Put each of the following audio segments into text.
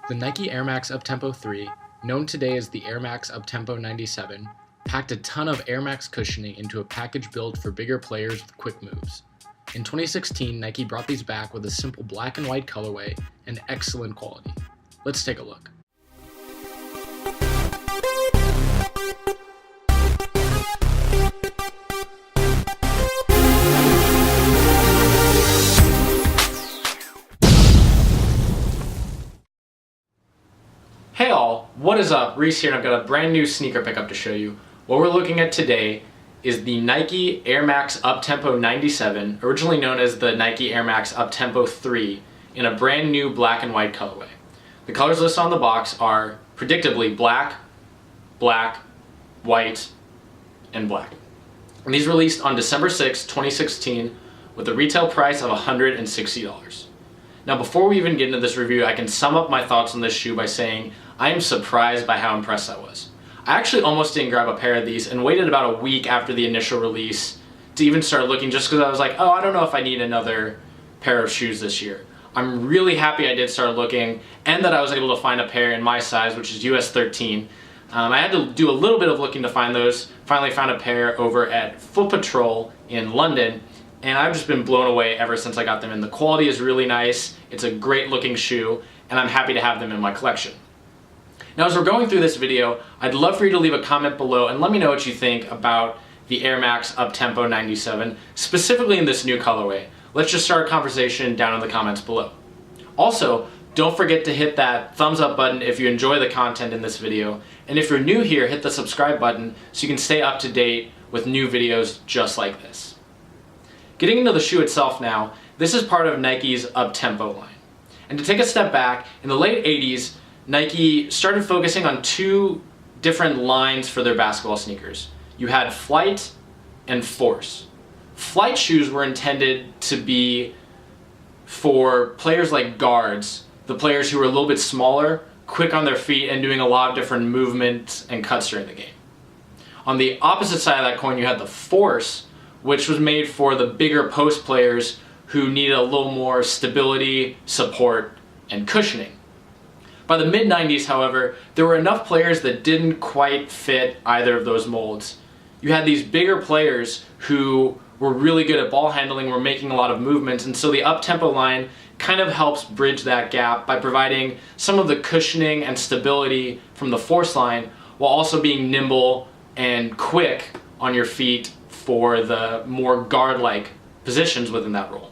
The Nike Air Max Uptempo 3, known today as the Air Max Uptempo 97, packed a ton of Air Max cushioning into a package built for bigger players with quick moves. In 2016, Nike brought these back with a simple black and white colorway and excellent quality. Let's take a look. Hey all, what is up? Reese here, and I've got a brand new sneaker pickup to show you. What we're looking at today is the Nike Air Max Uptempo 97, originally known as the Nike Air Max Uptempo 3, in a brand new black and white colorway. The colors listed on the box are, predictably, black, black, white, and black. And these released on December 6, 2016, with a retail price of $160. Now before we even get into this review, I can sum up my thoughts on this shoe by saying I am surprised by how impressed I was. I actually almost didn't grab a pair of these and waited about a week after the initial release to even start looking, just because I was like, oh, I don't know if I need another pair of shoes this year. I'm really happy I did start looking and that I was able to find a pair in my size, which is US 13. I had to do a little bit of looking to find those. Finally found a pair over at Foot Patrol in London, and I've just been blown away ever since I got them in. The quality is really nice, it's a great looking shoe, and I'm happy to have them in my collection. Now as we're going through this video, I'd love for you to leave a comment below and let me know what you think about the Air Max Uptempo 97, specifically in this new colorway. Let's just start a conversation down in the comments below. Also, don't forget to hit that thumbs up button if you enjoy the content in this video, and if you're new here, hit the subscribe button so you can stay up to date with new videos just like this. Getting into the shoe itself now, this is part of Nike's Uptempo line. And to take a step back, in the late 80s, Nike started focusing on two different lines for their basketball sneakers. You had Flight and Force. Flight shoes were intended to be for players like guards, the players who were a little bit smaller, quick on their feet, and doing a lot of different movements and cuts during the game. On the opposite side of that coin, you had the Force, which was made for the bigger post players who needed a little more stability, support, and cushioning. By the mid-90s, however, there were enough players that didn't quite fit either of those molds. You had these bigger players who were really good at ball handling, were making a lot of movements, and so the Uptempo line kind of helps bridge that gap by providing some of the cushioning and stability from the Force line, while also being nimble and quick on your feet for the more guard-like positions within that role.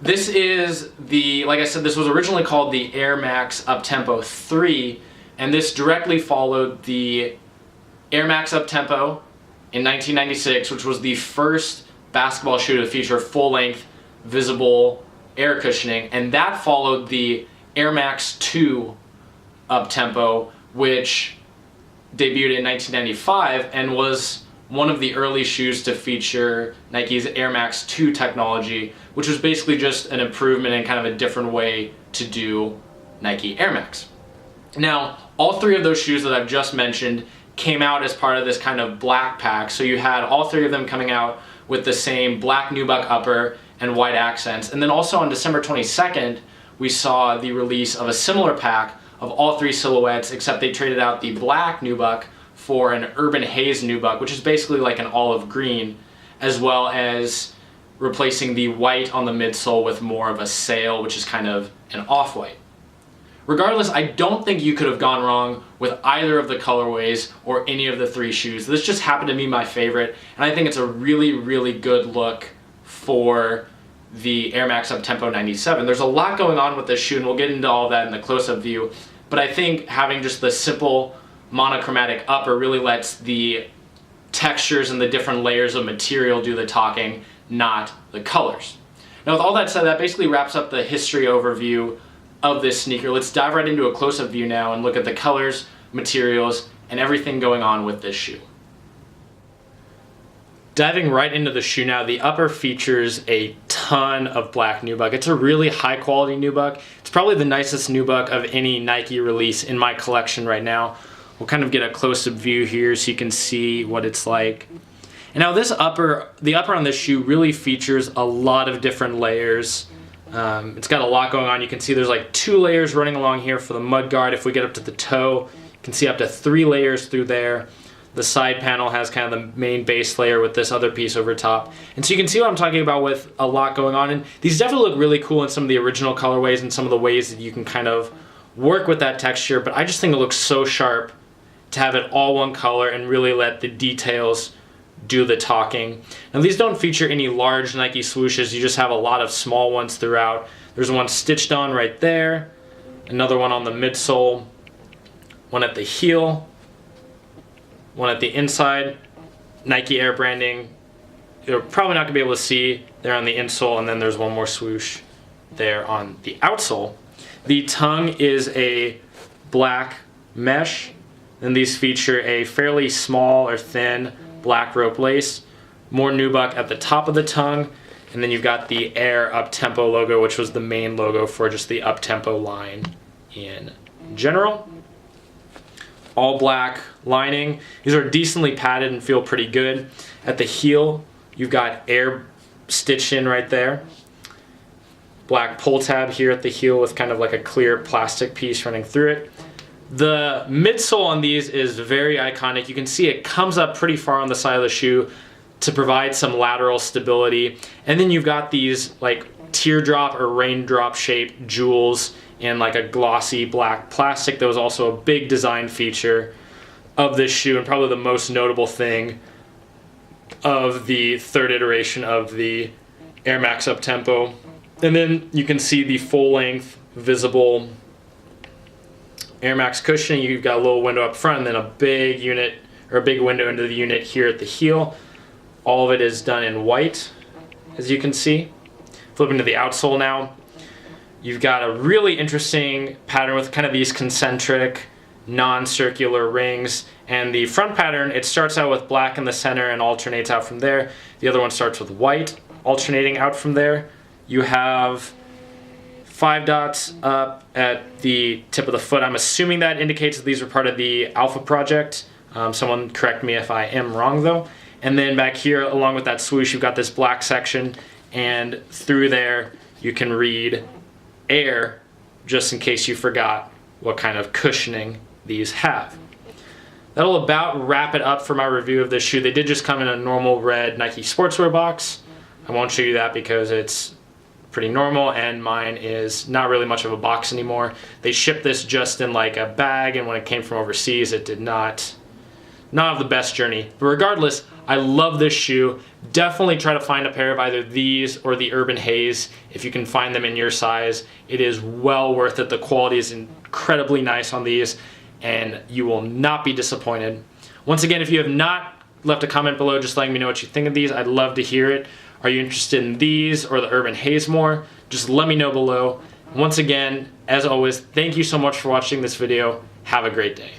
This is like I said, this was originally called the Air Max Uptempo 3, and this directly followed the Air Max Uptempo in 1996, which was the first basketball shoe to feature full-length, visible air cushioning, and that followed the Air Max 2 Uptempo, which debuted in 1995 and was one of the early shoes to feature Nike's Air Max 2 technology, which was basically just an improvement and kind of a different way to do Nike Air Max. Now, all three of those shoes that I've just mentioned came out as part of this kind of black pack, so you had all three of them coming out with the same black nubuck upper and white accents. And then also on December 22nd, we saw the release of a similar pack of all three silhouettes, except they traded out the black nubuck for an Urban Haze nubuck, which is basically like an olive green, as well as replacing the white on the midsole with more of a sail, which is kind of an off-white. Regardless, I don't think you could have gone wrong with either of the colorways or any of the three shoes. This just happened to be my favorite, and I think it's a really, really good look for the Air Max Uptempo 97. There's a lot going on with this shoe, and we'll get into all of that in the close-up view, but I think having just the simple monochromatic upper really lets the textures and the different layers of material do the talking, not the colors. Now with all that said, that basically wraps up the history overview of this sneaker. Let's dive right into a close-up view now and look at the colors, materials, and everything going on with this shoe. Diving right into the shoe now, the upper features a ton of black nubuck. It's a really high quality nubuck. It's probably the nicest nubuck of any Nike release in my collection right now. We'll kind of get a close-up view here so you can see what it's like. And now the upper on this shoe really features a lot of different layers It's got a lot going on. You can see there's like 2 layers running along here for the mudguard. If we get up to the toe, you can see up to 3 layers through there. The side panel has kind of the main base layer with this other piece over top. And so you can see what I'm talking about with a lot going on. And these definitely look really cool in some of the original colorways and some of the ways that you can kind of work with that texture. But I just think it looks so sharp to have it all one color and really let the details do the talking. Now these don't feature any large Nike swooshes, you just have a lot of small ones throughout. There's one stitched on right there, another one on the midsole, one at the heel, one at the inside, Nike Air branding. You're probably not going to be able to see there on the insole, and then there's one more swoosh there on the outsole. The tongue is a black mesh, and these feature a fairly small or thin black rope lace, more nubuck at the top of the tongue, and then you've got the Air Uptempo logo, which was the main logo for just the Uptempo line in general. All black lining. These are decently padded and feel pretty good. At the heel, you've got Air stitched in right there. Black pull tab here at the heel with kind of like a clear plastic piece running through it. The midsole on these is very iconic. You can see it comes up pretty far on the side of the shoe to provide some lateral stability. And then you've got these like teardrop or raindrop shaped jewels in like a glossy black plastic. That was also a big design feature of this shoe and probably the most notable thing of the 3rd iteration of the Air Max Uptempo. And then you can see the full length visible Air Max cushioning. You've got a little window up front and then a big unit or a big window into the unit here at the heel. All of it is done in white, as you can see. Flipping to the outsole now, you've got a really interesting pattern with kind of these concentric, non-circular rings. And the front pattern, it starts out with black in the center and alternates out from there. The other one starts with white, alternating out from there. You have 5 dots up at the tip of the foot. I'm assuming that indicates that these are part of the Alpha project. Someone correct me if I am wrong though. And then back here, along with that swoosh, you've got this black section, and through there you can read Air, just in case you forgot what kind of cushioning these have. That'll about wrap it up for my review of this shoe. They did just come in a normal red Nike sportswear box. I won't show you that because it's pretty normal and mine is not really much of a box anymore. They shipped this just in like a bag, and when it came from overseas it did not have the best journey. But regardless, I love this shoe. Definitely try to find a pair of either these or the Urban Haze if you can find them in your size. It is well worth it. The quality is incredibly nice on these and you will not be disappointed. Once again, if you have not left a comment below just letting me know what you think of these, I'd love to hear it. Are you interested in these or the Urban Haze more? Just let me know below. Once again, as always, thank you so much for watching this video. Have a great day.